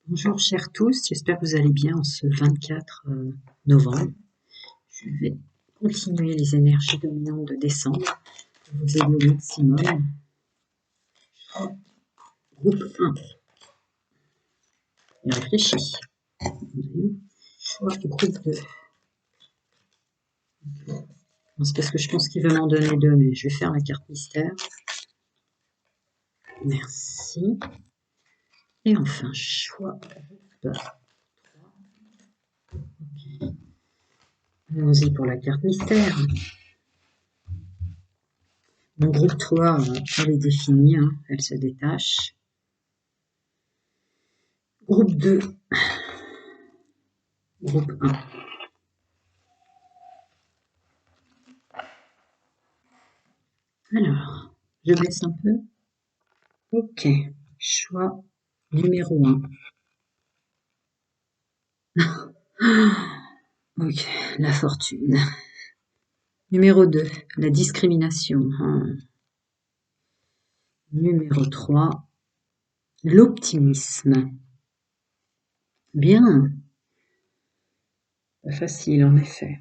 Bonjour chers tous, j'espère que vous allez bien en ce 24 novembre. Je vais continuer les énergies dominantes de décembre pour vous aider au maximum. Groupe 1, il réfléchit. Groupe 2. C'est parce que je pense qu'il veut m'en donner deux, mais je vais faire la carte mystère. Merci. Et enfin, choix. Allons-y pour la carte mystère. Mon groupe 3, elle est définie, hein, elle se détache. Groupe 2, groupe 1. Alors, je baisse un peu. Ok, choix numéro 1. Ok, la fortune. Numéro 2, la discrimination. Numéro 3, l'optimisme. Bien. Pas facile, en effet.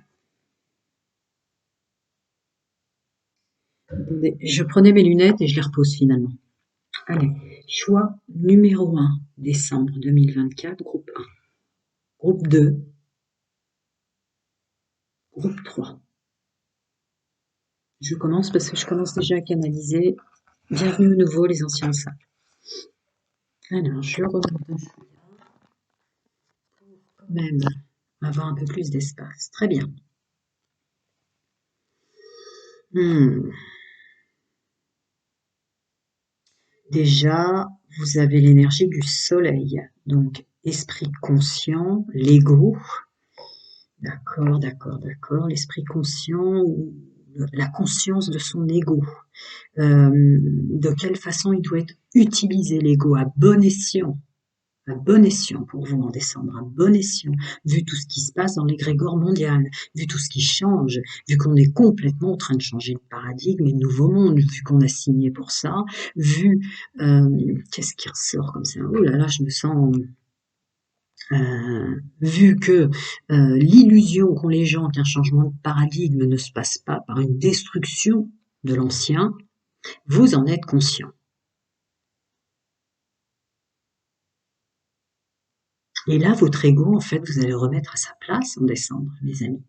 Attendez, je prenais mes lunettes et je les repose finalement. Allez, choix numéro 1, décembre 2024, groupe 1. Groupe 2, groupe 3. Je commence parce que je commence déjà à canaliser. Bienvenue au nouveau, les anciens sacs. Alors, je remonte un peu pour même avoir un peu plus d'espace. Très bien. Déjà, vous avez l'énergie du soleil. Donc, esprit conscient, l'ego. D'accord, d'accord, d'accord. L'esprit conscient, la conscience de son ego. De quelle façon il doit être utilisé, l'ego, à bon escient. À bon escient pour vous en décembre, à bon escient, vu tout ce qui se passe dans l'égrégore mondial, vu tout ce qui change, vu qu'on est complètement en train de changer de paradigme et de nouveau monde, vu qu'on a signé pour ça, vu, qu'est-ce qui ressort comme ça? Oh là là, je me sens, vu que l'illusion qu'ont les gens qu'un changement de paradigme ne se passe pas par une destruction de l'ancien, vous en êtes conscient. Et là, votre ego, en fait, vous allez le remettre à sa place en décembre, mes amis.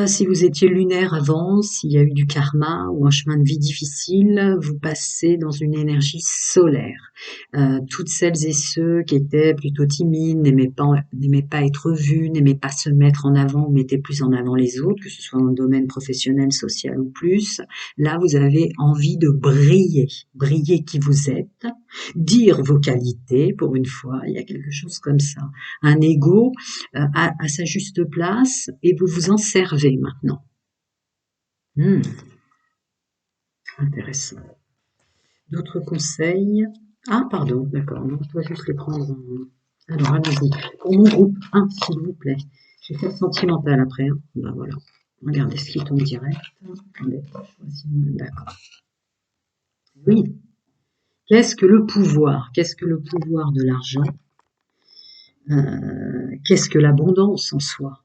Si vous étiez lunaire avant, s'il y a eu du karma ou un chemin de vie difficile, vous passez dans une énergie solaire. Toutes celles et ceux qui étaient plutôt timides, n'aimaient pas être vus, n'aimaient pas se mettre en avant, mettaient plus en avant les autres, que ce soit dans le domaine professionnel, social ou plus, là vous avez envie de briller qui vous êtes, dire vos qualités, pour une fois, il y a quelque chose comme ça. Un ego à sa juste place et vous vous en servez maintenant. Intéressant. D'autres conseils? Ah, pardon, d'accord, non, je dois juste les prendre. Alors, allons-y. Pour mon groupe 1, s'il vous plaît. Je vais faire sentimental après. Hein. Ben voilà. Regardez ce qui tombe direct. Attendez, d'accord. Oui. Qu'est-ce que le pouvoir? Qu'est-ce que le pouvoir de l'argent? Qu'est-ce que l'abondance en soi?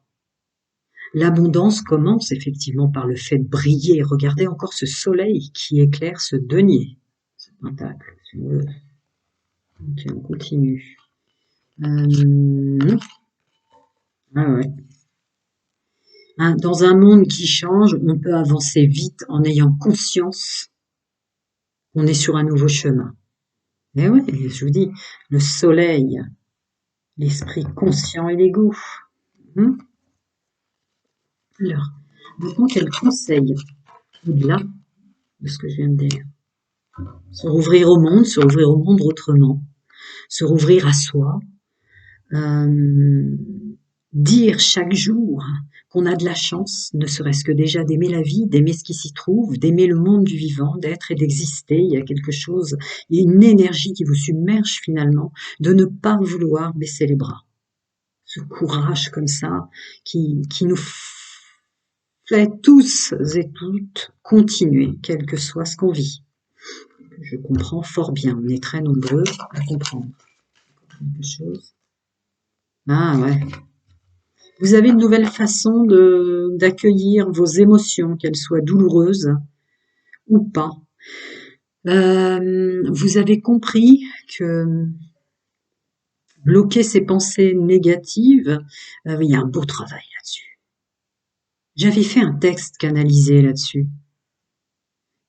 L'abondance commence effectivement par le fait de briller. Regardez encore ce soleil qui éclaire ce denier, ce pentacle. Ok, on continue. Ah ouais. Dans un monde qui change, on peut avancer vite en ayant conscience qu'on est sur un nouveau chemin. Mais oui, je vous dis, le soleil, l'esprit conscient et l'ego. Alors, maintenant, quel conseil au-delà de ce que je viens de dire? Se rouvrir au monde autrement, se rouvrir à soi, dire chaque jour qu'on a de la chance, ne serait-ce que déjà d'aimer la vie, d'aimer ce qui s'y trouve, d'aimer le monde du vivant, d'être et d'exister. Il y a quelque chose, il y a une énergie qui vous submerge finalement, de ne pas vouloir baisser les bras. Ce courage comme ça qui nous fait tous et toutes continuer, quel que soit ce qu'on vit. Je comprends fort bien. On est très nombreux à comprendre quelque chose. Ah ouais. Vous avez une nouvelle façon d'accueillir vos émotions, qu'elles soient douloureuses ou pas. Vous avez compris que bloquer ses pensées négatives, il y a un beau travail là-dessus. J'avais fait un texte canalisé là-dessus,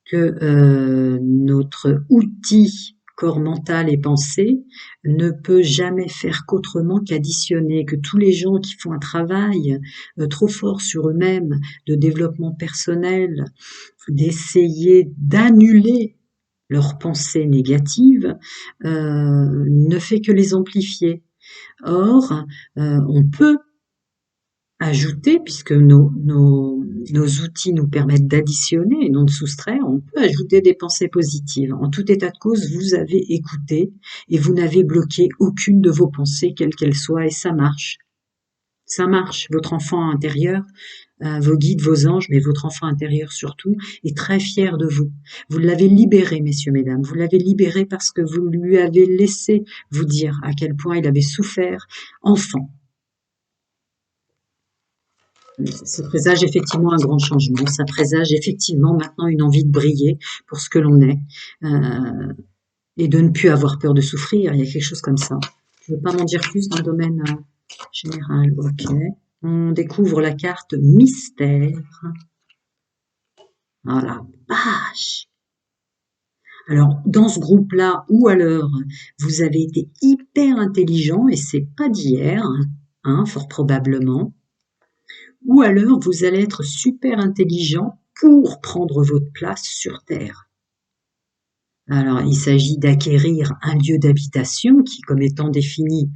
que notre outil corps mental et pensée ne peut jamais faire qu'autrement qu'additionner, que tous les gens qui font un travail trop fort sur eux-mêmes, de développement personnel, d'essayer d'annuler leurs pensées négatives, ne fait que les amplifier. Or, on peut ajouter, puisque nos outils nous permettent d'additionner et non de soustraire, on peut ajouter des pensées positives. En tout état de cause, vous avez écouté et vous n'avez bloqué aucune de vos pensées, quelles qu'elles soient, et ça marche. Ça marche. Votre enfant intérieur, vos guides, vos anges, mais votre enfant intérieur surtout, est très fier de vous. Vous l'avez libéré, messieurs, mesdames. Vous l'avez libéré parce que vous lui avez laissé vous dire à quel point il avait souffert enfant. Ça présage effectivement un grand changement. Ça présage effectivement maintenant une envie de briller pour ce que l'on est et de ne plus avoir peur de souffrir. Il y a quelque chose comme ça. Je ne veux pas m'en dire plus dans le domaine général. Ok. On découvre la carte mystère. Voilà. Vache. Alors, dans ce groupe-là, ou alors, vous avez été hyper intelligent, et c'est pas d'hier, hein, fort probablement, ou alors vous allez être super intelligent pour prendre votre place sur Terre. Alors, il s'agit d'acquérir un lieu d'habitation qui, comme étant défini,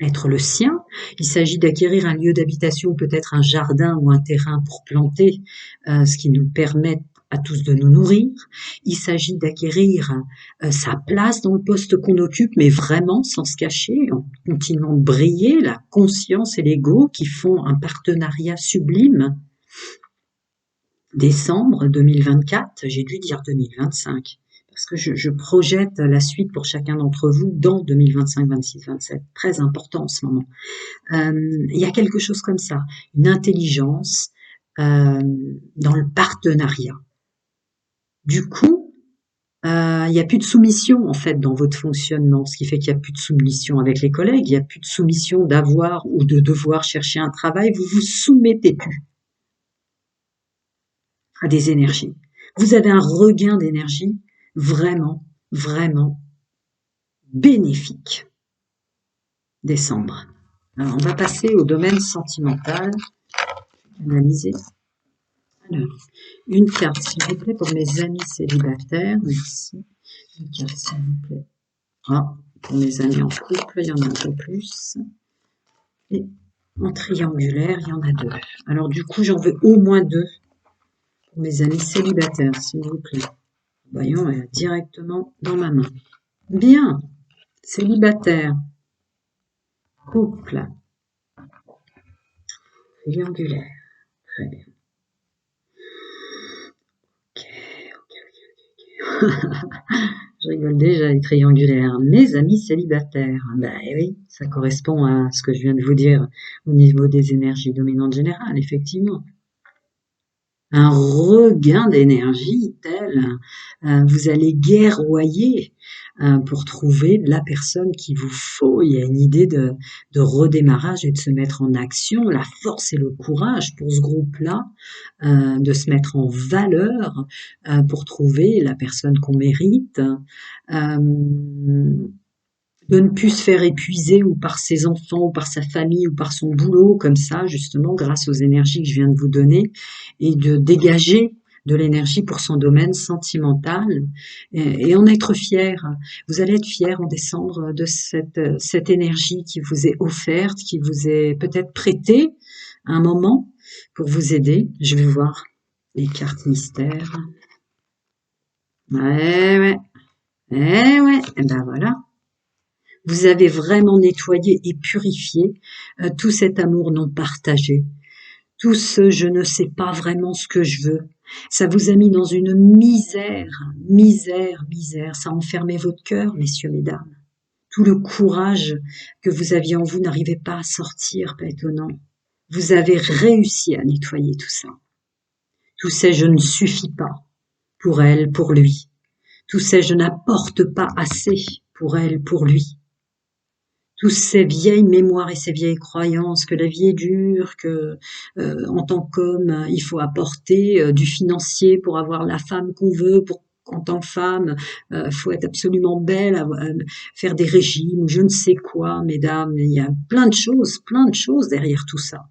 être le sien. Il s'agit d'acquérir un lieu d'habitation, peut-être un jardin ou un terrain pour planter, ce qui nous permet à tous de nous nourrir. Il s'agit d'acquérir sa place dans le poste qu'on occupe, mais vraiment sans se cacher, en continuant de briller, la conscience et l'ego qui font un partenariat sublime. Décembre 2024, j'ai dû dire 2025, parce que je projette la suite pour chacun d'entre vous dans 2025, 26, 27. Très important en ce moment. Il y a quelque chose comme ça, une intelligence dans le partenariat. Du coup, il n'y a plus de soumission en fait dans votre fonctionnement, ce qui fait qu'il n'y a plus de soumission avec les collègues, il n'y a plus de soumission d'avoir ou de devoir chercher un travail, vous vous soumettez plus à des énergies. Vous avez un regain d'énergie vraiment, vraiment bénéfique. Décembre. Alors, on va passer au domaine sentimental. Analyser. Alors, une carte, s'il vous plaît, pour mes amis célibataires. Merci. Une carte, s'il vous plaît. Ah, pour mes amis en couple, il y en a un peu plus. Et en triangulaire, il y en a 2. Alors, du coup, j'en veux au moins 2 pour mes amis célibataires, s'il vous plaît. Voyons, elle est directement dans ma main. Bien. Célibataire. Couple. Triangulaire. Très bien. Je rigole déjà, les triangulaires. Mes amis célibataires. Ben oui, ça correspond à ce que je viens de vous dire au niveau des énergies dominantes générales, effectivement. Un regain d'énergie tel, vous allez guerroyer pour trouver la personne qu'il vous faut. Il y a une idée de redémarrage et de se mettre en action, la force et le courage pour ce groupe-là, de se mettre en valeur pour trouver la personne qu'on mérite. De ne plus se faire épuiser ou par ses enfants ou par sa famille ou par son boulot comme ça, justement, grâce aux énergies que je viens de vous donner, et de dégager de l'énergie pour son domaine sentimental et en être fier. Vous allez être fier en décembre de cette énergie qui vous est offerte, qui vous est peut-être prêtée à un moment pour vous aider. Je vais voir les cartes mystères. Ouais, et ben voilà. Vous avez vraiment nettoyé et purifié tout cet amour non partagé, tout ce je ne sais pas vraiment ce que je veux, Ça vous a mis dans une misère, misère, misère. Ça a enfermé votre cœur, messieurs, mesdames. Tout le courage que vous aviez en vous n'arrivait pas à sortir, pas étonnant. Vous avez réussi à nettoyer tout ça. Tous ces je ne suffis pas pour elle, pour lui. Tous ces je n'apporte pas assez pour elle, pour lui. Tous ces vieilles mémoires et ces vieilles croyances que la vie est dure, que en tant qu'homme, il faut apporter du financier pour avoir la femme qu'on veut, pour en tant que femme, faut être absolument belle, faire des régimes ou je ne sais quoi, mesdames. Il y a plein de choses derrière tout ça.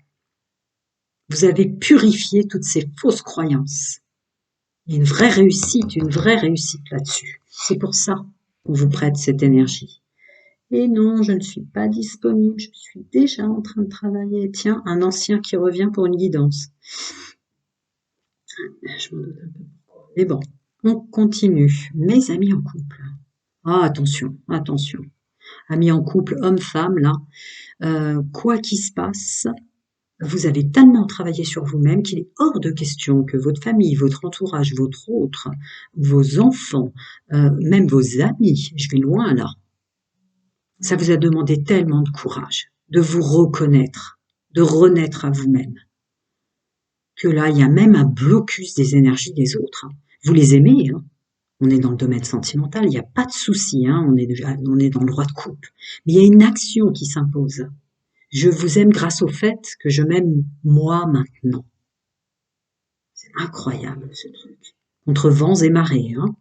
Vous avez purifié toutes ces fausses croyances. Il y a une vraie réussite là-dessus. C'est pour ça qu'on vous prête cette énergie. Et non, je ne suis pas disponible, je suis déjà en train de travailler. Tiens, un ancien qui revient pour une guidance. Je m'en doute un peu pourquoi. Mais bon, on continue. Mes amis en couple. Ah, attention, attention. Amis en couple, homme-femme, là, quoi qu'il se passe, vous avez tellement travaillé sur vous-même qu'il est hors de question que votre famille, votre entourage, votre autre, vos enfants, même vos amis, je vais loin là, ça vous a demandé tellement de courage, de vous reconnaître, de renaître à vous-même, que là, il y a même un blocus des énergies des autres. Vous les aimez, hein. On est dans le domaine sentimental, il n'y a pas de souci, hein. On est dans le droit de couple. Mais il y a une action qui s'impose. Je vous aime grâce au fait que je m'aime moi maintenant. C'est incroyable ce truc. Contre vents et marées, hein.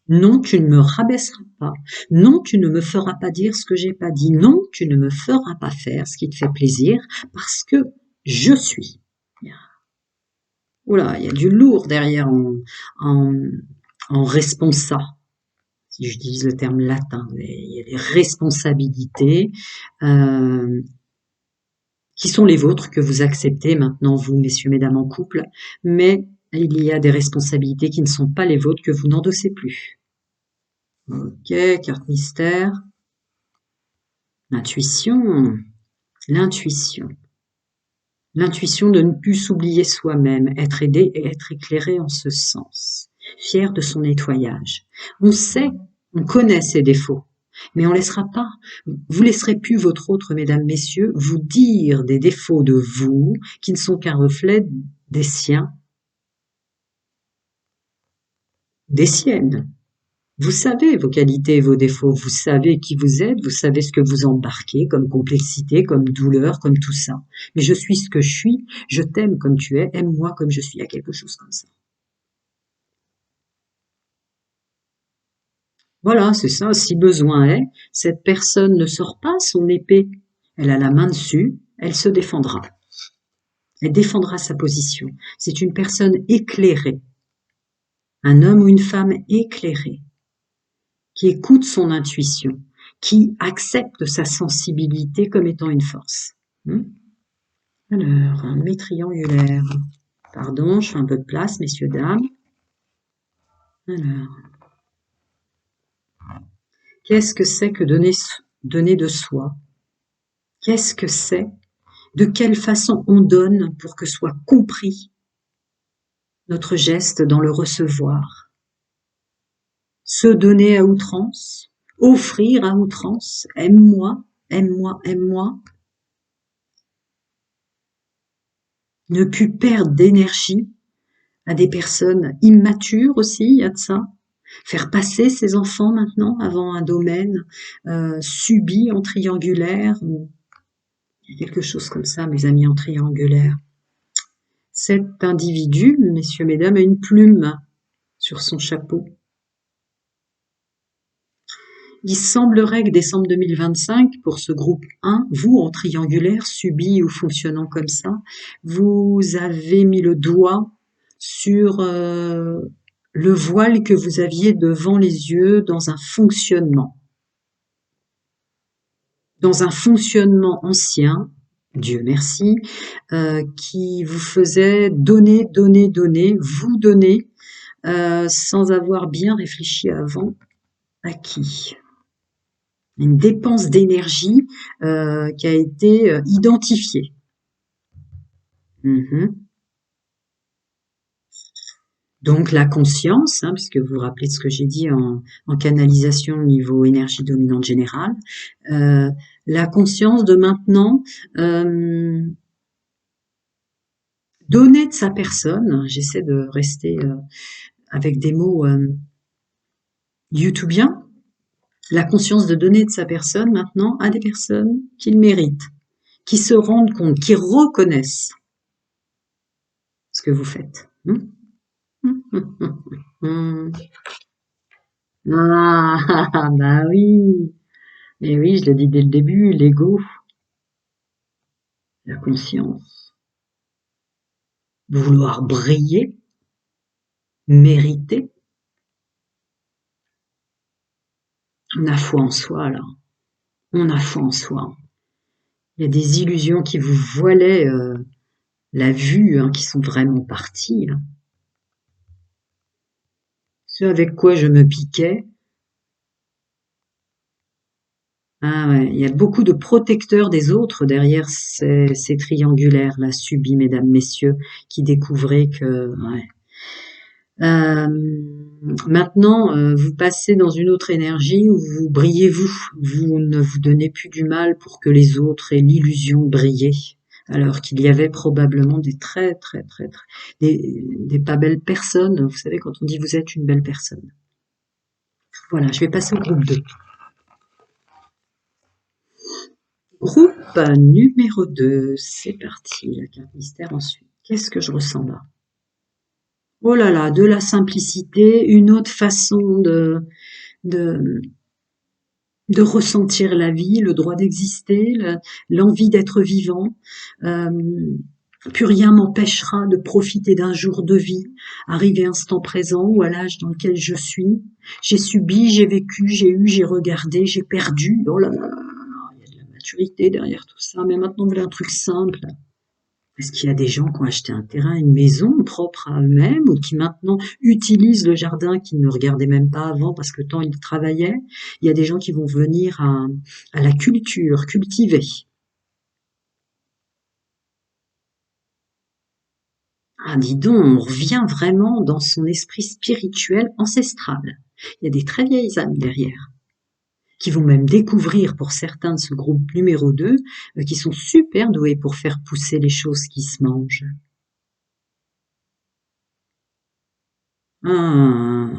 Non, tu ne me rabaisseras pas. Non, tu ne me feras pas dire ce que j'ai pas dit. Non, tu ne me feras pas faire ce qui te fait plaisir parce que je suis. Oula, il y a du lourd derrière en responsa. Si j'utilise le terme latin, il y a des responsabilités qui sont les vôtres que vous acceptez maintenant, vous, messieurs, mesdames en couple, mais il y a des responsabilités qui ne sont pas les vôtres que vous n'endossez plus. Ok, carte mystère. L'intuition. L'intuition. L'intuition de ne plus s'oublier soi-même, être aidé et être éclairé en ce sens. Fier de son nettoyage. On sait, on connaît ses défauts, mais on laissera pas, vous laisserez plus votre autre, mesdames, messieurs, vous dire des défauts de vous qui ne sont qu'un reflet des siens, des siennes. Vous savez vos qualités et vos défauts, vous savez qui vous êtes, vous savez ce que vous embarquez comme complexité, comme douleur, comme tout ça. Mais je suis ce que je suis, je t'aime comme tu es, aime-moi comme je suis, il y a quelque chose comme ça. Voilà, c'est ça, si besoin est, cette personne ne sort pas son épée, elle a la main dessus, elle se défendra. Elle défendra sa position. C'est une personne éclairée, un homme ou une femme éclairée, qui écoute son intuition, qui accepte sa sensibilité comme étant une force. Alors, mes triangulaires. Pardon, je fais un peu de place, messieurs, dames. Alors, qu'est-ce que c'est que donner de soi? Qu'est-ce que c'est? De quelle façon on donne pour que soit compris notre geste dans le recevoir? Se donner à outrance, offrir à outrance, aime-moi, aime-moi, aime-moi. Ne plus perdre d'énergie à des personnes immatures aussi, il y a de ça. Faire passer ses enfants maintenant avant un domaine subi en triangulaire. Il y a quelque chose comme ça, mes amis, en triangulaire. Cet individu, messieurs, mesdames, a une plume sur son chapeau. Il semblerait que décembre 2025, pour ce groupe 1, vous, en triangulaire, subi ou fonctionnant comme ça, vous avez mis le doigt sur le voile que vous aviez devant les yeux dans un fonctionnement. Dans un fonctionnement ancien, Dieu merci, qui vous faisait donner, donner, donner, vous donner, sans avoir bien réfléchi avant à qui. Une dépense d'énergie qui a été identifiée. Donc la conscience, hein, puisque vous vous rappelez de ce que j'ai dit en canalisation au niveau énergie dominante générale, la conscience de maintenant donner de sa personne, j'essaie de rester avec des mots youtubiens, la conscience de donner de sa personne maintenant à des personnes qui le méritent, qui se rendent compte, qui reconnaissent ce que vous faites. Ah, bah oui. Et oui, je l'ai dit dès le début, l'ego, la conscience, vouloir briller, mériter. On a foi en soi, là. On a foi en soi. Il y a des illusions qui vous voilaient la vue, hein, qui sont vraiment parties. Hein. Ce avec quoi je me piquais. Ah ouais, il y a beaucoup de protecteurs des autres derrière ces triangulaires là subis, mesdames, messieurs, qui découvraient que ouais. Maintenant, vous passez dans une autre énergie où vous brillez vous. Vous ne vous donnez plus du mal pour que les autres aient l'illusion de briller. Alors qu'il y avait probablement des des pas belles personnes. Vous savez, quand on dit vous êtes une belle personne. Voilà, je vais passer au groupe 2. Groupe numéro 2, c'est parti, la carte mystère ensuite. Qu'est-ce que je ressens là? Oh là là, de la simplicité, une autre façon de, de ressentir la vie, le droit d'exister, l'envie d'être vivant. Plus rien m'empêchera de profiter d'un jour de vie, arrivé instant présent ou à l'âge dans lequel je suis. J'ai subi, j'ai vécu, j'ai eu, j'ai regardé, j'ai perdu. Oh là là là là, il y a de la maturité derrière tout ça. Mais maintenant, voilà un truc simple. Est-ce qu'il y a des gens qui ont acheté un terrain, une maison propre à eux-mêmes ou qui maintenant utilisent le jardin qu'ils ne regardaient même pas avant parce que tant ils travaillaient? Il y a des gens qui vont venir à la culture, cultiver. Ah, dis donc, on revient vraiment dans son esprit spirituel ancestral. Il y a des très vieilles âmes derrière, qui vont même découvrir pour certains de ce groupe numéro 2, qui sont super doués pour faire pousser les choses qui se mangent. Ah,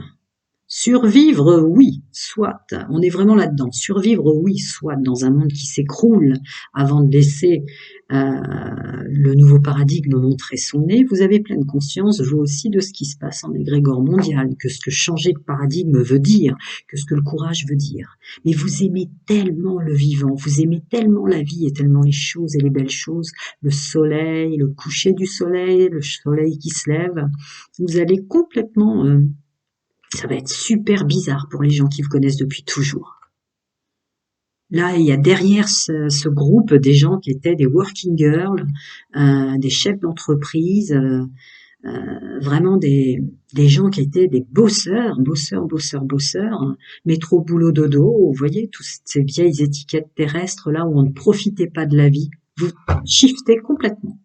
survivre, oui, soit. On est vraiment là-dedans. Survivre, oui, soit dans un monde qui s'écroule avant de laisser le nouveau paradigme montrer son nez. Vous avez pleine conscience, vous aussi, de ce qui se passe en égrégore mondial, que ce que changer de paradigme veut dire, que ce que le courage veut dire. Mais vous aimez tellement le vivant, vous aimez tellement la vie et tellement les choses et les belles choses, le soleil, le coucher du soleil, le soleil qui se lève. Vous allez complètement... ça va être super bizarre pour les gens qui vous connaissent depuis toujours. Là, il y a derrière ce groupe des gens qui étaient des working girls, des chefs d'entreprise, vraiment des gens qui étaient des bosseurs, métro, boulot, dodo. Vous voyez, toutes ces vieilles étiquettes terrestres là où on ne profitait pas de la vie. Vous shiftez complètement.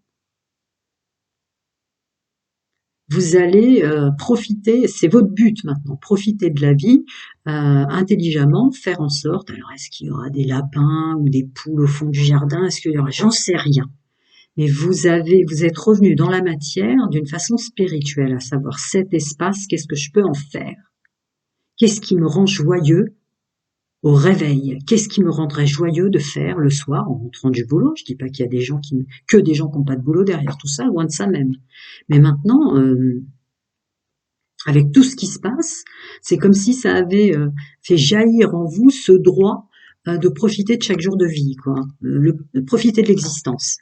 Vous allez profiter, c'est votre but maintenant, profiter de la vie intelligemment, faire en sorte, alors est-ce qu'il y aura des lapins ou des poules au fond du jardin, est-ce qu'il y aura, j'en sais rien, mais vous êtes revenu dans la matière d'une façon spirituelle, à savoir cet espace, qu'est-ce que je peux en faire, qu'est-ce qui me rend joyeux au réveil, qu'est-ce qui me rendrait joyeux de faire le soir en rentrant du boulot. Je dis pas qu'il y a des gens que des gens qui n'ont pas de boulot derrière tout ça, loin de ça même. Mais maintenant, avec tout ce qui se passe, c'est comme si ça avait fait jaillir en vous ce droit de profiter de chaque jour de vie, quoi. Profiter de l'existence.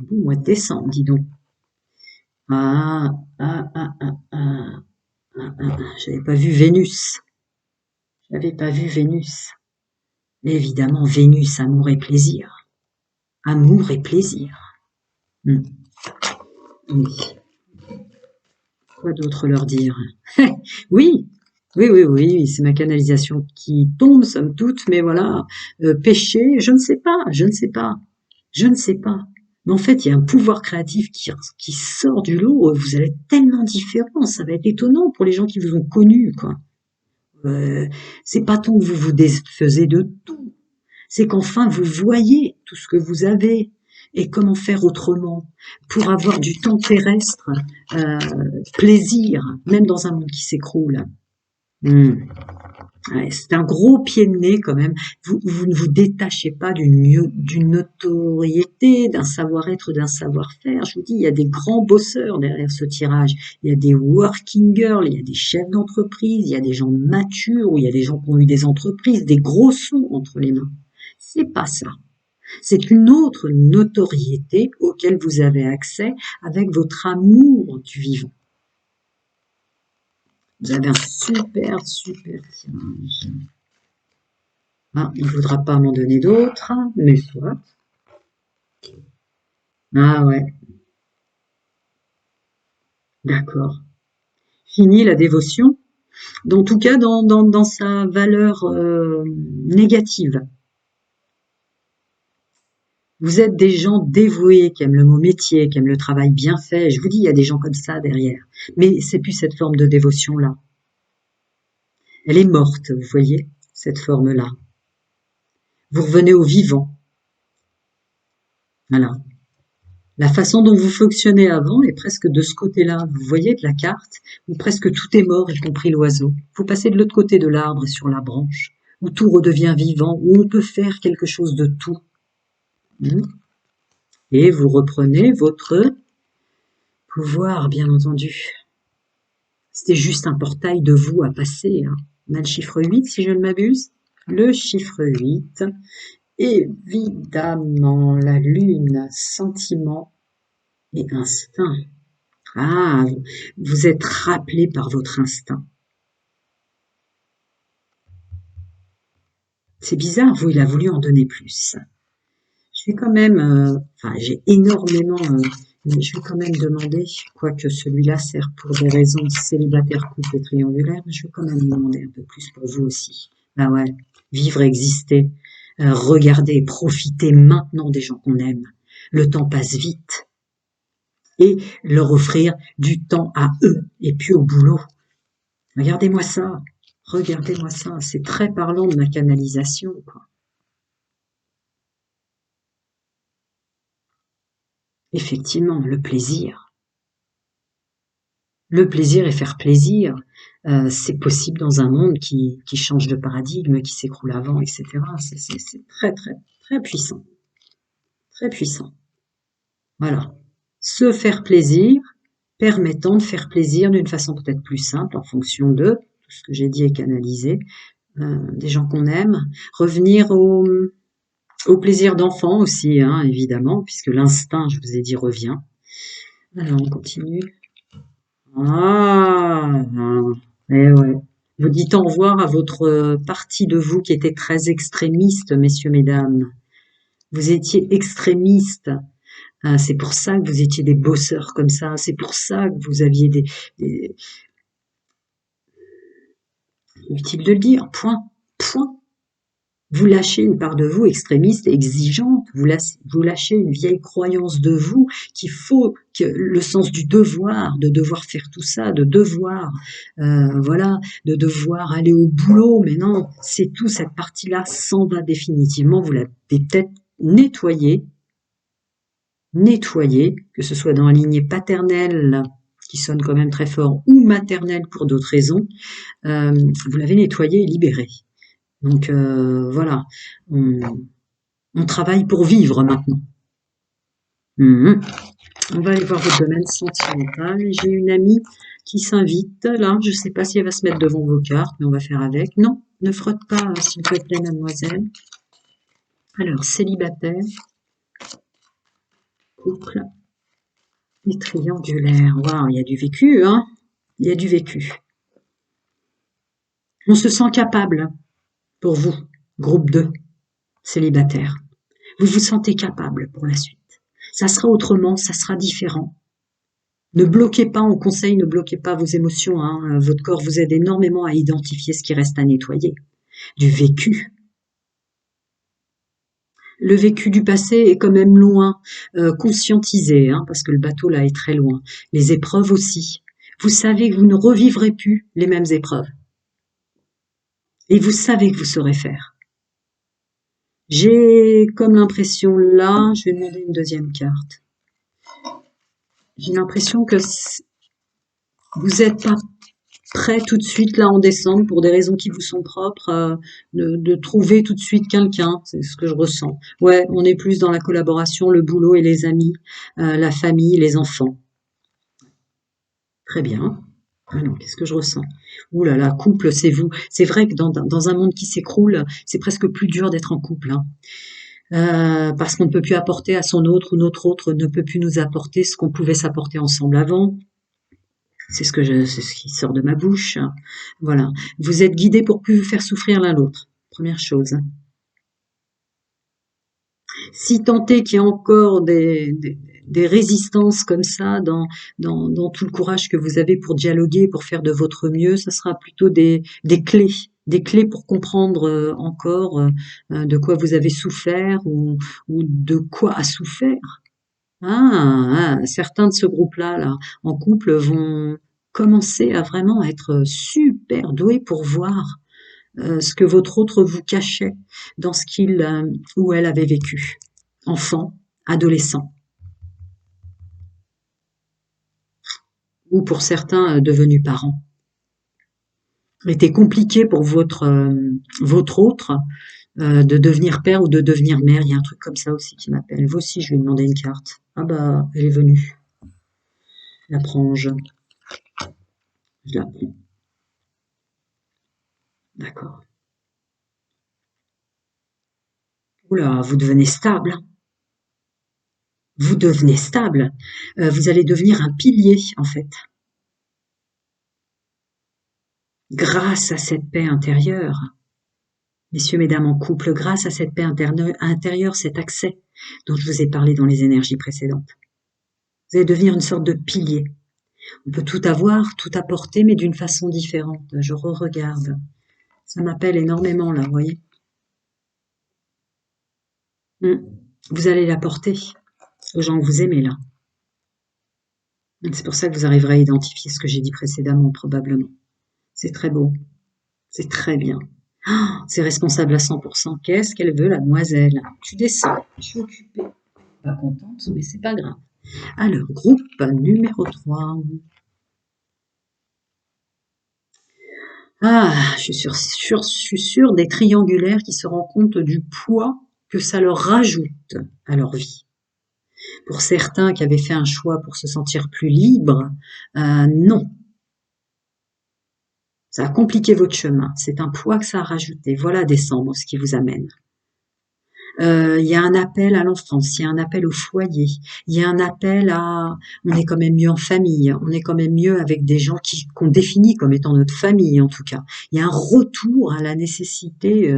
Mois de décembre, dis donc. Ah, ah, ah, ah, ah, ah, ah, j'avais pas vu Vénus. J'avais pas vu Vénus. Évidemment, Vénus, amour et plaisir. Amour et plaisir. Oui. Quoi d'autre leur dire? Oui, oui, c'est ma canalisation qui tombe, somme toute, mais voilà, péché, je ne sais pas, je ne sais pas. Mais en fait, il y a un pouvoir créatif qui sort du lot. Vous allez être tellement différents, ça va être étonnant pour les gens qui vous ont connu, quoi. Euh, c'est pas tant que vous vous défaisez de tout, c'est qu'enfin vous voyez tout ce que vous avez et comment faire autrement pour avoir du temps terrestre, euh, plaisir, même dans un monde qui s'écroule. Hmm. Ouais, c'est un gros pied de nez quand même. Vous ne vous détachez pas d'une notoriété, d'un savoir-être, d'un savoir-faire. Je vous dis, il y a des grands bosseurs derrière ce tirage. Il y a des working girls, il y a des chefs d'entreprise, il y a des gens matures, ou il y a des gens qui ont eu des entreprises, des gros sous entre les mains. C'est pas ça. C'est une autre notoriété auquel vous avez accès avec votre amour du vivant. Vous avez un super, super tirage. Ah, il voudra pas m'en donner d'autres, mais soit. Ah ouais, d'accord. Fini la dévotion. En tout cas, dans sa valeur négative. Vous êtes des gens dévoués, qui aiment le mot métier, qui aiment le travail bien fait. Je vous dis, il y a des gens comme ça derrière. Mais c'est plus cette forme de dévotion-là. Elle est morte, vous voyez, cette forme-là. Vous revenez au vivant. Voilà. La façon dont vous fonctionnez avant est presque de ce côté-là. Vous voyez de la carte où presque tout est mort, y compris l'oiseau. Vous passez de l'autre côté de l'arbre et sur la branche, où tout redevient vivant, où on peut faire quelque chose de tout. Et vous reprenez votre pouvoir, bien entendu. C'était juste un portail de vous à passer. Hein. On a le chiffre 8, si je ne m'abuse. Le chiffre 8. Évidemment, la lune, sentiment et instinct. Ah, vous êtes rappelé par votre instinct. C'est bizarre, vous, il a voulu en donner plus. Je vais quand même, enfin, j'ai énormément, mais je vais quand même demander, quoique celui-là sert pour des raisons célibataires, couple et triangulaire, je vais quand même demander un peu plus pour vous aussi. Ah ouais, vivre, exister, regarder, profiter maintenant des gens qu'on aime. Le temps passe vite. Et leur offrir du temps à eux et puis au boulot. Regardez-moi ça, regardez-moi ça, c'est très parlant de ma canalisation, quoi. Effectivement, le plaisir. Le plaisir et faire plaisir, c'est possible dans un monde qui change de paradigme, qui s'écroule avant, etc. C'est très, très, très puissant. Très puissant. Voilà. Se faire plaisir, permettant de faire plaisir d'une façon peut-être plus simple en fonction de tout ce que j'ai dit et canalisé, des gens qu'on aime. Revenir au plaisir d'enfant aussi, hein, évidemment, puisque l'instinct, je vous ai dit, revient. Alors, on continue. Ah, eh ouais. Vous dites au revoir à votre partie de vous qui était très extrémiste, messieurs, mesdames. Vous étiez extrémiste. C'est pour ça que vous étiez des bosseurs comme ça. C'est pour ça que vous aviez des... Inutile de le dire. Point. Point. Vous lâchez une part de vous extrémiste et exigeante, vous lâchez une vieille croyance de vous qu'il faut que le sens du devoir, de devoir faire tout ça, de devoir, voilà, de devoir aller au boulot, mais non, c'est tout, cette partie-là s'en va définitivement, vous l'avez peut-être nettoyée, que ce soit dans la lignée paternelle, qui sonne quand même très fort, ou maternelle pour d'autres raisons, vous l'avez nettoyée et libérée. Donc voilà, on travaille pour vivre maintenant. On va aller voir votre domaine sentimental. J'ai une amie qui s'invite là. Je ne sais pas si elle va se mettre devant vos cartes, mais on va faire avec. Non, ne frotte pas, s'il vous plaît, mademoiselle. Alors, célibataire, couple et triangulaire. Waouh, il y a du vécu, hein. Il y a du vécu. On se sent capable pour vous, groupe 2, célibataire. Vous vous sentez capable pour la suite. Ça sera autrement, ça sera différent. Ne bloquez pas, on conseille, ne bloquez pas vos émotions. Hein. Votre corps vous aide énormément à identifier ce qui reste à nettoyer. Du vécu. Le vécu du passé est quand même loin, conscientisé, hein, parce que le bateau là est très loin. Les épreuves aussi. Vous savez que vous ne revivrez plus les mêmes épreuves. Et vous savez que vous saurez faire. J'ai comme l'impression là, je vais demander une deuxième carte. J'ai l'impression que vous n'êtes pas prêt tout de suite là en décembre pour des raisons qui vous sont propres de trouver tout de suite quelqu'un, c'est ce que je ressens. Ouais, on est plus dans la collaboration, le boulot et les amis, la famille, les enfants. Très bien. Alors, qu'est-ce que je ressens? Ouh là là, couple, c'est vous. C'est vrai que dans un monde qui s'écroule, c'est presque plus dur d'être en couple, hein. Parce qu'on ne peut plus apporter à son autre ou notre autre ne peut plus nous apporter ce qu'on pouvait s'apporter ensemble avant. C'est ce qui sort de ma bouche. Voilà. Vous êtes guidés pour plus vous faire souffrir l'un l'autre. Première chose. Si tant est qu'il y a encore des résistances comme ça dans tout le courage que vous avez pour dialoguer, pour faire de votre mieux, ça sera plutôt des clés pour comprendre encore de quoi vous avez souffert ou de quoi a souffert. Certains de ce groupe-là, là, en couple, vont commencer à vraiment être super doués pour voir ce que votre autre vous cachait dans ce qu'il ou elle avait vécu. Enfant, adolescent, ou pour certains devenus parents. Était compliqué pour votre autre de devenir père ou de devenir mère. Il y a un truc comme ça aussi qui m'appelle. Vous aussi, je lui ai demandé une carte. Ah bah, elle est venue. La prends, je la prends. D'accord. Oula, vous devenez stable. Vous devenez stable. Vous allez devenir un pilier, en fait. Grâce à cette paix intérieure. Messieurs, mesdames en couple, grâce à cette paix intérieure, cet accès dont je vous ai parlé dans les énergies précédentes. Vous allez devenir une sorte de pilier. On peut tout avoir, tout apporter, mais d'une façon différente. Je re-regarde. Ça m'appelle énormément, là, vous voyez. Vous allez l'apporter aux gens que vous aimez, là. C'est pour ça que vous arriverez à identifier ce que j'ai dit précédemment, probablement. C'est très beau. C'est très bien. C'est responsable à 100%. Qu'est-ce qu'elle veut, la demoiselle? Tu descends. Je suis occupée. Pas contente, mais c'est pas grave. Alors, groupe numéro 3. Je suis sûre des triangulaires qui se rendent compte du poids que ça leur rajoute à leur vie. Pour certains qui avaient fait un choix pour se sentir plus libres, non. Ça a compliqué votre chemin. C'est un poids que ça a rajouté. Voilà décembre, ce qui vous amène. Il y a un appel à l'enfance, il y a un appel au foyer, il y a un appel à on est quand même mieux en famille, on est quand même mieux avec des gens qu'on définit comme étant notre famille en tout cas. Il y a un retour à la nécessité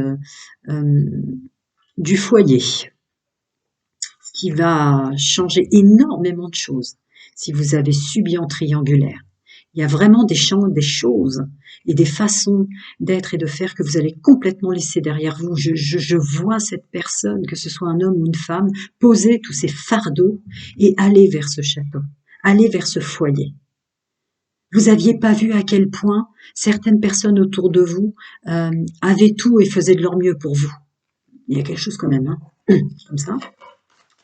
du foyer, ce qui va changer énormément de choses si vous avez subi en triangulaire. Il y a vraiment des choses et des façons d'être et de faire que vous allez complètement laisser derrière vous. Je vois cette personne, que ce soit un homme ou une femme, poser tous ces fardeaux et aller vers ce château, aller vers ce foyer. Vous aviez pas vu à quel point certaines personnes autour de vous avaient tout et faisaient de leur mieux pour vous. Il y a quelque chose quand même, hein, comme ça.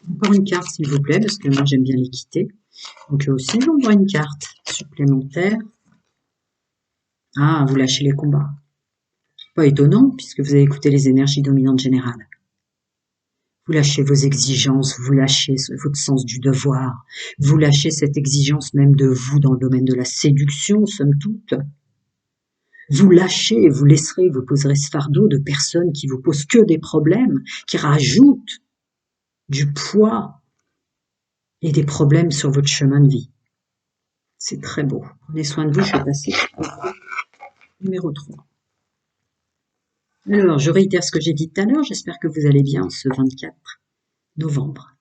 Encore une carte, s'il vous plaît, parce que moi j'aime bien l'équité. Donc eux aussi, on voit une carte supplémentaire. Ah, vous lâchez les combats. Pas étonnant, puisque vous avez écouté les énergies dominantes générales. Vous lâchez vos exigences, vous lâchez votre sens du devoir, vous lâchez cette exigence même de vous dans le domaine de la séduction, somme toute. Vous lâchez, vous laisserez, vous poserez ce fardeau de personnes qui vous posent que des problèmes, qui rajoutent du poids et des problèmes sur votre chemin de vie. C'est très beau. Prenez soin de vous, je vais passer au numéro 3. Alors, je réitère ce que j'ai dit tout à l'heure, j'espère que vous allez bien ce 24 novembre.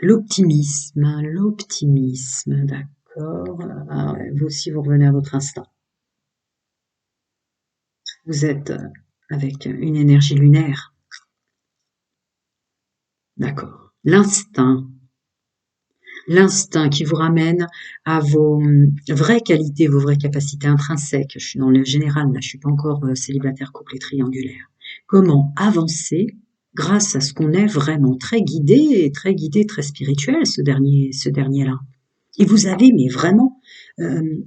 L'optimisme, d'accord. Vous aussi, vous revenez à votre instinct. Vous êtes avec une énergie lunaire. D'accord. L'instinct qui vous ramène à vos vraies qualités, vos vraies capacités intrinsèques. Je suis dans le général, là, je suis pas encore célibataire, couple et triangulaire. Comment avancer grâce à ce qu'on est vraiment très guidé, très spirituel, ce dernier-là. Et vous avez, mais vraiment, euh,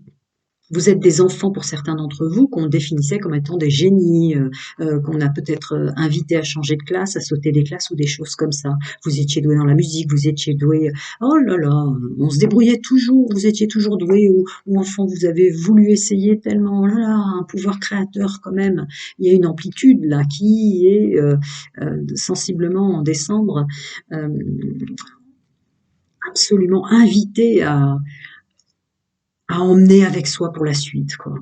vous êtes des enfants pour certains d'entre vous qu'on définissait comme étant des génies, qu'on a peut-être invités à changer de classe, à sauter des classes ou des choses comme ça. Vous étiez doué dans la musique, vous étiez doué, oh là là, on se débrouillait toujours, vous étiez toujours doué, ou enfant vous avez voulu essayer tellement, oh là là, un pouvoir créateur quand même. Il y a une amplitude là qui est sensiblement en décembre euh, absolument invité à emmener avec soi pour la suite, quoi.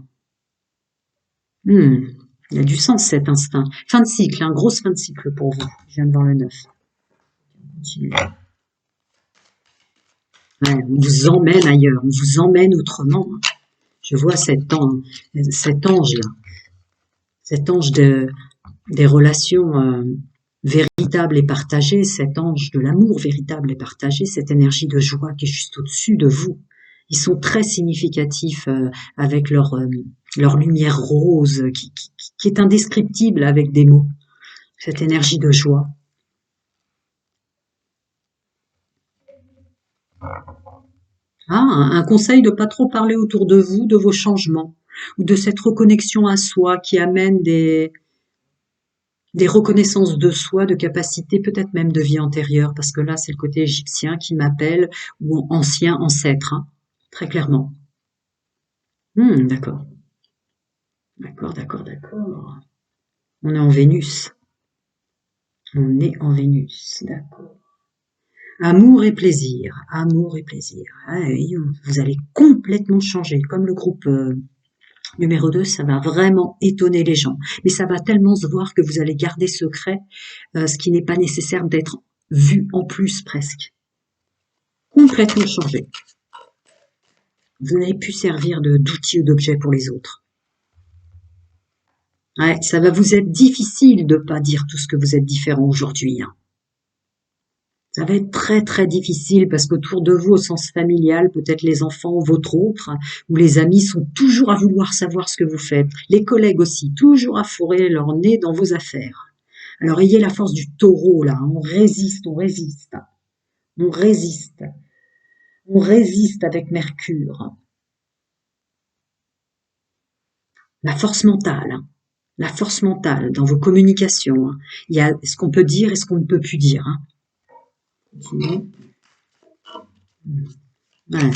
Hmm. Il y a du sens cet instinct. Fin de cycle, hein, grosse fin de cycle pour vous. Je viens de voir le 9. Continuez. Ouais, on vous emmène ailleurs, on vous emmène autrement. Je vois cet ange-là, cet ange des relations véritables et partagées, cet ange de l'amour véritable et partagé, cette énergie de joie qui est juste au-dessus de vous. Ils sont très significatifs avec leur lumière rose qui est indescriptible avec des mots. Cette énergie de joie. Ah, un conseil de pas trop parler autour de vous de vos changements ou de cette reconnexion à soi qui amène des reconnaissances de soi, de capacités, peut-être même de vie antérieure, parce que là, c'est le côté égyptien qui m'appelle, ou ancien ancêtre, hein, très clairement. D'accord, d'accord, d'accord, d'accord. On est en Vénus. On est en Vénus, d'accord. Amour et plaisir, amour et plaisir. Ah, oui, vous allez complètement changer, comme le groupe numéro 2, ça va vraiment étonner les gens. Mais ça va tellement se voir que vous allez garder secret, ce qui n'est pas nécessaire d'être vu en plus presque. Complètement changé. Vous n'allez plus servir d'outil ou d'objet pour les autres. Ouais, ça va vous être difficile de pas dire tout ce que vous êtes différent aujourd'hui, hein. Ça va être très très difficile parce qu'autour de vous, au sens familial, peut-être les enfants ou votre autre, ou les amis sont toujours à vouloir savoir ce que vous faites. Les collègues aussi, toujours à fourrer leur nez dans vos affaires. Alors ayez la force du taureau là, on résiste, on résiste, on résiste, on résiste avec Mercure. La force mentale, hein. La force mentale dans vos communications, hein. Il y a ce qu'on peut dire et ce qu'on ne peut plus dire, hein. Continuez. Ouais,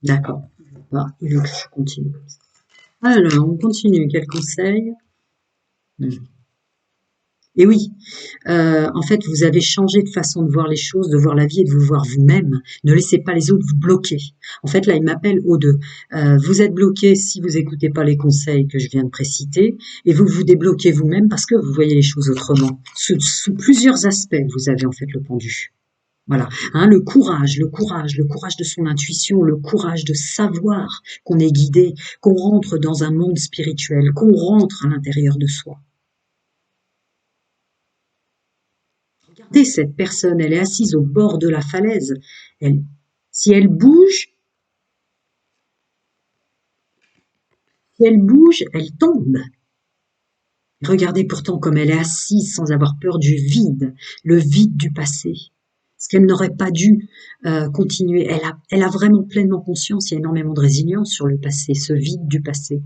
d'accord. Bah, il veut que je continue. Alors, on continue. Quel conseil? Et oui, en fait, vous avez changé de façon de voir les choses, de voir la vie et de vous voir vous-même. Ne laissez pas les autres vous bloquer. En fait, là, il m'appelle aux deux. Vous êtes bloqué si vous écoutez pas les conseils que je viens de préciter, et vous vous débloquez vous-même parce que vous voyez les choses autrement. Sous plusieurs aspects, vous avez en fait le pendu. Voilà, hein, le courage de son intuition, le courage de savoir qu'on est guidé, qu'on rentre dans un monde spirituel, qu'on rentre à l'intérieur de soi. Regardez cette personne, elle est assise au bord de la falaise. Elle, si elle bouge, si elle bouge, elle tombe. Regardez pourtant comme elle est assise sans avoir peur du vide, le vide du passé. Ce qu'elle n'aurait pas dû continuer. Elle a vraiment pleinement conscience, il y a énormément de résilience sur le passé, ce vide du passé.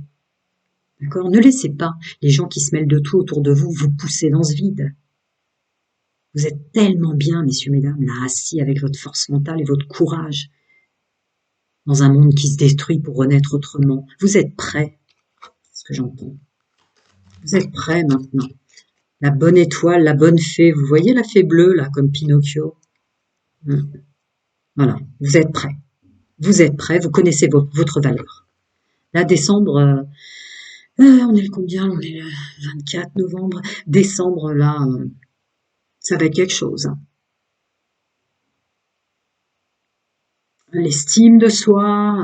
D'accord? Ne laissez pas les gens qui se mêlent de tout autour de vous vous pousser dans ce vide. Vous êtes tellement bien, messieurs, mesdames, là, assis avec votre force mentale et votre courage, dans un monde qui se détruit pour renaître autrement. Vous êtes prêts, c'est ce que j'entends. Vous êtes prêts maintenant. La bonne étoile, la bonne fée, vous voyez la fée bleue, là, comme Pinocchio? Voilà, vous êtes prêts. Vous êtes prêts, vous connaissez votre valeur. Là, décembre, on est le combien? On est le 24 novembre. Décembre, là, ça va être quelque chose, hein. L'estime de soi,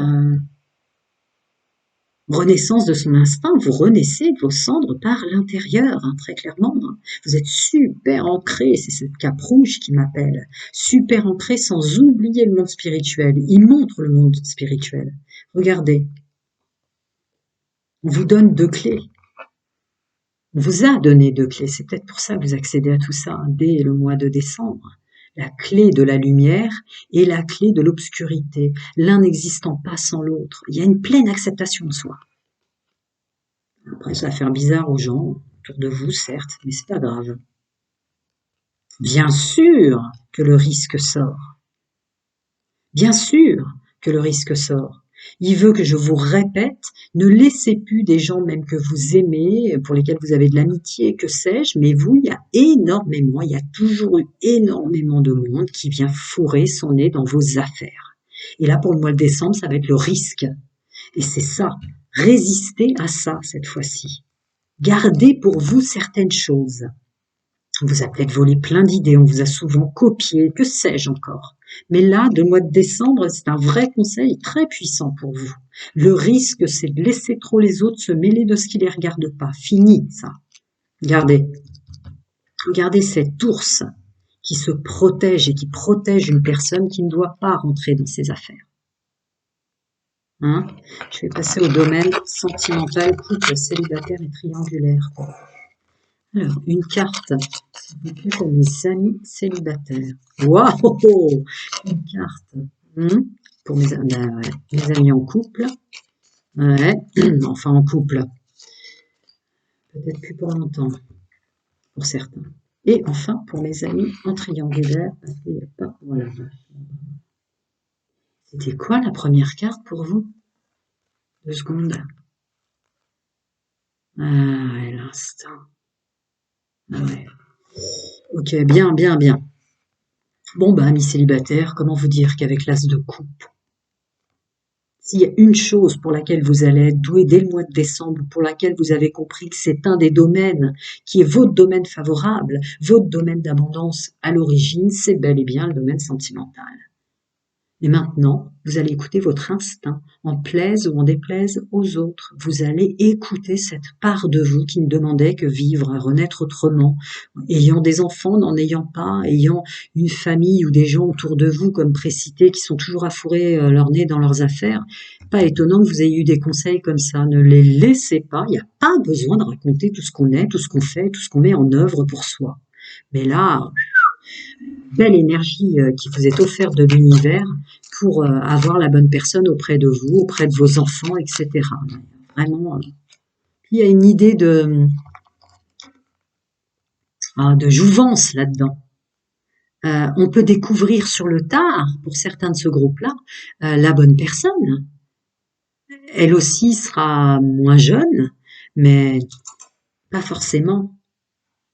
Renaissance de son instinct, vous renaissez de vos cendres par l'intérieur, hein, très clairement. Hein. Vous êtes super ancré, c'est cette cape rouge qui m'appelle. Super ancré sans oublier le monde spirituel. Il montre le monde spirituel. Regardez, on vous donne 2 clés. On vous a donné 2 clés. C'est peut-être pour ça que vous accédez à tout ça hein, dès le mois de décembre. La clé de la lumière et la clé de l'obscurité, l'un n'existant pas sans l'autre. Il y a une pleine acceptation de soi. Après, ça va faire bizarre aux gens autour de vous, certes, mais c'est pas grave. Bien sûr que le risque sort. Bien sûr que le risque sort. Il veut que je vous répète, ne laissez plus des gens même que vous aimez, pour lesquels vous avez de l'amitié, que sais-je, mais vous, il y a toujours eu énormément de monde qui vient fourrer son nez dans vos affaires. Et là, pour le mois de décembre, ça va être le risque. Et c'est ça, résistez à ça cette fois-ci. Gardez pour vous certaines choses. On vous a peut-être volé plein d'idées, on vous a souvent copié, que sais-je encore. Mais là, le mois de décembre, c'est un vrai conseil très puissant pour vous. Le risque, c'est de laisser trop les autres se mêler de ce qui les regarde pas. Fini, ça. Regardez. Regardez cet ours qui se protège et qui protège une personne qui ne doit pas rentrer dans ses affaires. Hein? Je vais passer au domaine sentimental, couple, célibataire et triangulaire. Alors, une carte, s'il vous plaît, pour mes amis célibataires. Waouh! Une carte. Pour mes amis en couple. Ouais, enfin en couple. Peut-être plus pour longtemps, pour certains. Et enfin, pour mes amis en triangulaire, parce qu'il n'y a pas... Voilà. C'était quoi la première carte pour vous? 2 secondes. Ah, et l'instant. Ah ouais. Ok, bien, bien, bien. Bon, bah, amis célibataires, comment vous dire qu'avec l'as de coupe, s'il y a une chose pour laquelle vous allez être doué dès le mois de décembre, pour laquelle vous avez compris que c'est un des domaines qui est votre domaine favorable, votre domaine d'abondance à l'origine, c'est bel et bien le domaine sentimental. Et maintenant, vous allez écouter votre instinct, en plaise ou en déplaise aux autres. Vous allez écouter cette part de vous qui ne demandait que vivre, renaître autrement, ayant des enfants, n'en ayant pas, ayant une famille ou des gens autour de vous, comme précité, qui sont toujours à fourrer leur nez dans leurs affaires. Pas étonnant que vous ayez eu des conseils comme ça. Ne les laissez pas. Il n'y a pas besoin de raconter tout ce qu'on est, tout ce qu'on fait, tout ce qu'on met en œuvre pour soi. Mais là, belle énergie qui vous est offerte de l'univers pour avoir la bonne personne auprès de vous, auprès de vos enfants, etc. Vraiment, il y a une idée de jouvence là-dedans. On peut découvrir sur le tard, pour certains de ce groupe-là, la bonne personne. Elle aussi sera moins jeune, mais pas forcément.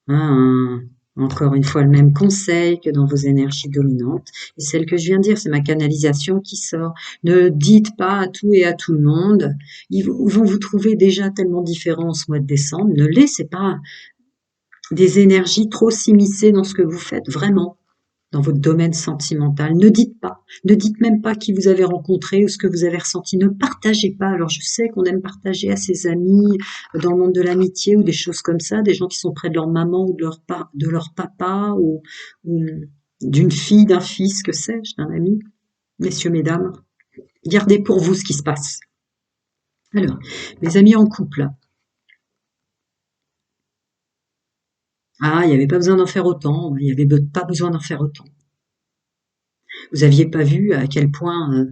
Hein, encore une fois, le même conseil que dans vos énergies dominantes. Et celle que je viens de dire, c'est ma canalisation qui sort. Ne dites pas à tout et à tout le monde. Ils vont vous trouver déjà tellement différents en ce mois de décembre. Ne laissez pas des énergies trop s'immiscer dans ce que vous faites, vraiment, dans votre domaine sentimental. Ne dites pas. Ne dites même pas qui vous avez rencontré ou ce que vous avez ressenti. Ne partagez pas. Alors, je sais qu'on aime partager à ses amis dans le monde de l'amitié ou des choses comme ça, des gens qui sont près de leur maman ou de leur papa ou d'une fille, d'un fils, que sais-je, d'un ami. Messieurs, mesdames, gardez pour vous ce qui se passe. Alors, mes amis en couple. Ah, il n'y avait pas besoin d'en faire autant. Il n'y avait pas besoin d'en faire autant. Vous aviez pas vu à quel point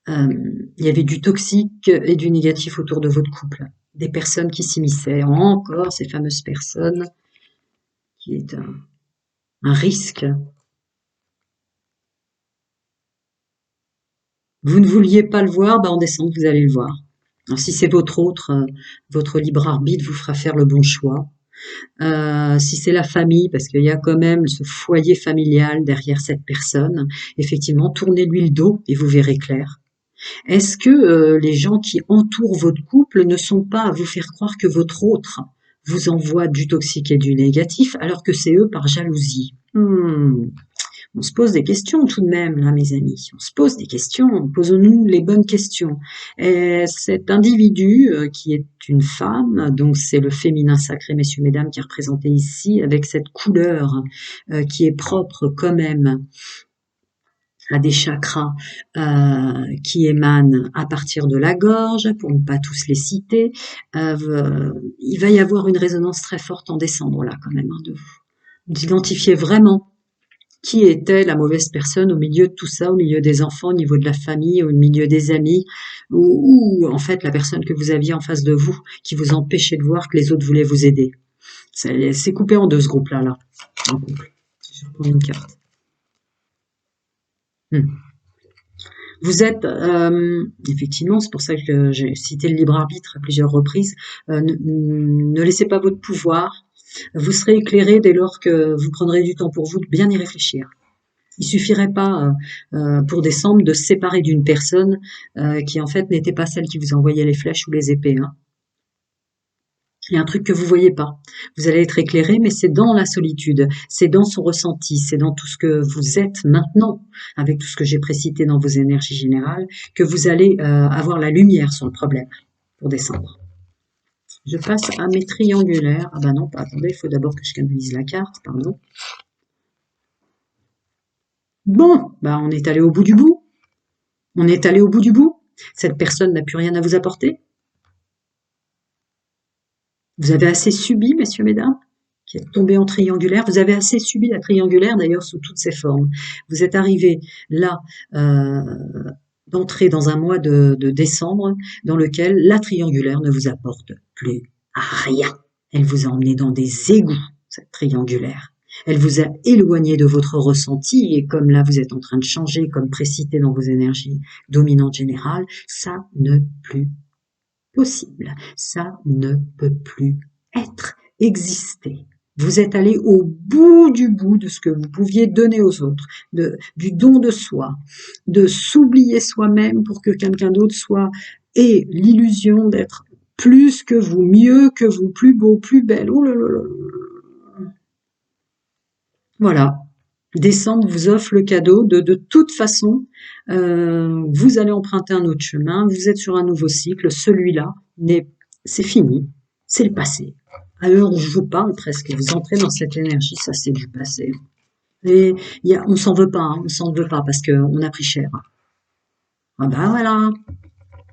il y avait du toxique et du négatif autour de votre couple. Des personnes qui s'immisçaient. Encore ces fameuses personnes qui est un risque. Vous ne vouliez pas le voir, en décembre, vous allez le voir. Alors, si c'est votre libre arbitre vous fera faire le bon choix. Si c'est la famille, parce qu'il y a quand même ce foyer familial derrière cette personne, effectivement, tournez-lui le dos et vous verrez clair. Est-ce que les gens qui entourent votre couple ne sont pas à vous faire croire que votre autre vous envoie du toxique et du négatif, alors que c'est eux par jalousie? On se pose des questions tout de même, là, mes amis. On se pose des questions. Posons-nous les bonnes questions. Et cet individu, qui est une femme, donc c'est le féminin sacré, messieurs, mesdames, qui est représenté ici, avec cette couleur qui est propre quand même à des chakras qui émanent à partir de la gorge, pour ne pas tous les citer. Il va y avoir une résonance très forte en décembre, là, quand même, hein, de vous. D'identifier vraiment qui était la mauvaise personne au milieu de tout ça, au milieu des enfants, au niveau de la famille, au milieu des amis, ou en fait la personne que vous aviez en face de vous, qui vous empêchait de voir que les autres voulaient vous aider. C'est coupé en deux, ce groupe-là, là. En couple. Je vais prendre une carte. Vous êtes, effectivement, c'est pour ça que j'ai cité le libre arbitre à plusieurs reprises, ne laissez pas votre pouvoir. Vous serez éclairé dès lors que vous prendrez du temps pour vous de bien y réfléchir. Il suffirait pas, pour décembre, de se séparer d'une personne qui en fait n'était pas celle qui vous envoyait les flèches ou les épées, hein. Il y a un truc que vous voyez pas. Vous allez être éclairé, mais c'est dans la solitude, c'est dans son ressenti, c'est dans tout ce que vous êtes maintenant, avec tout ce que j'ai précité dans vos énergies générales, que vous allez avoir la lumière sur le problème pour descendre. Je passe à mes triangulaires. Ah bah non, attendez, il faut d'abord que je canalise la carte, pardon. Bon, bah on est allé au bout du bout. On est allé au bout du bout. Cette personne n'a plus rien à vous apporter. Vous avez assez subi, messieurs, mesdames, qui êtes tombés en triangulaire. Vous avez assez subi la triangulaire, d'ailleurs, sous toutes ses formes. Vous êtes arrivés là, d'entrer dans un mois de décembre dans lequel la triangulaire ne vous apporte plus rien. Elle vous a emmené dans des égouts, cette triangulaire. Elle vous a éloigné de votre ressenti, et comme là vous êtes en train de changer, comme précité dans vos énergies dominantes générales, ça ne plus possible. Ça ne peut plus être, exister. Vous êtes allé au bout de ce que vous pouviez donner aux autres, du don de soi, de s'oublier soi-même pour que quelqu'un d'autre soit, ait l'illusion d'être plus que vous, mieux que vous, plus beau, plus belle. Oh là là là là. Voilà. Décembre vous offre le cadeau de toute façon, vous allez emprunter un autre chemin, vous êtes sur un nouveau cycle, celui-là, c'est fini, c'est le passé. À l'heure où je vous parle presque, vous entrez dans cette énergie, ça c'est du passé. Et on s'en veut pas, hein, on s'en veut pas parce qu'on a pris cher. Ah ben voilà,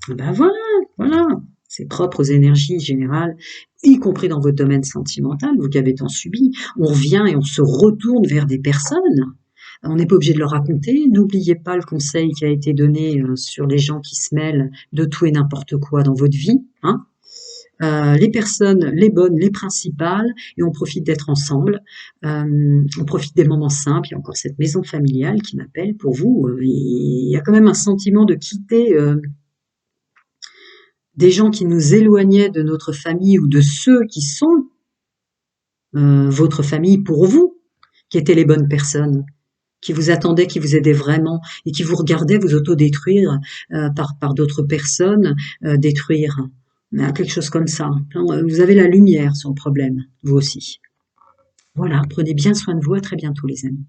ah ben voilà. C'est propre aux énergies générales, y compris dans votre domaine sentimental, vous qui avez tant subi. On revient et on se retourne vers des personnes. On n'est pas obligé de leur raconter. N'oubliez pas le conseil qui a été donné sur les gens qui se mêlent de tout et n'importe quoi dans votre vie, hein. Les personnes, les bonnes, les principales, et on profite d'être ensemble, on profite des moments simples. Il y a encore cette maison familiale qui m'appelle pour vous. Il y a quand même un sentiment de quitter des gens qui nous éloignaient de notre famille ou de ceux qui sont votre famille pour vous, qui étaient les bonnes personnes, qui vous attendaient, qui vous aidaient vraiment et qui vous regardaient vous autodétruire par d'autres personnes, détruire. Quelque chose comme ça. Vous avez la lumière sur le problème, vous aussi. Voilà, prenez bien soin de vous, à très bientôt les amis.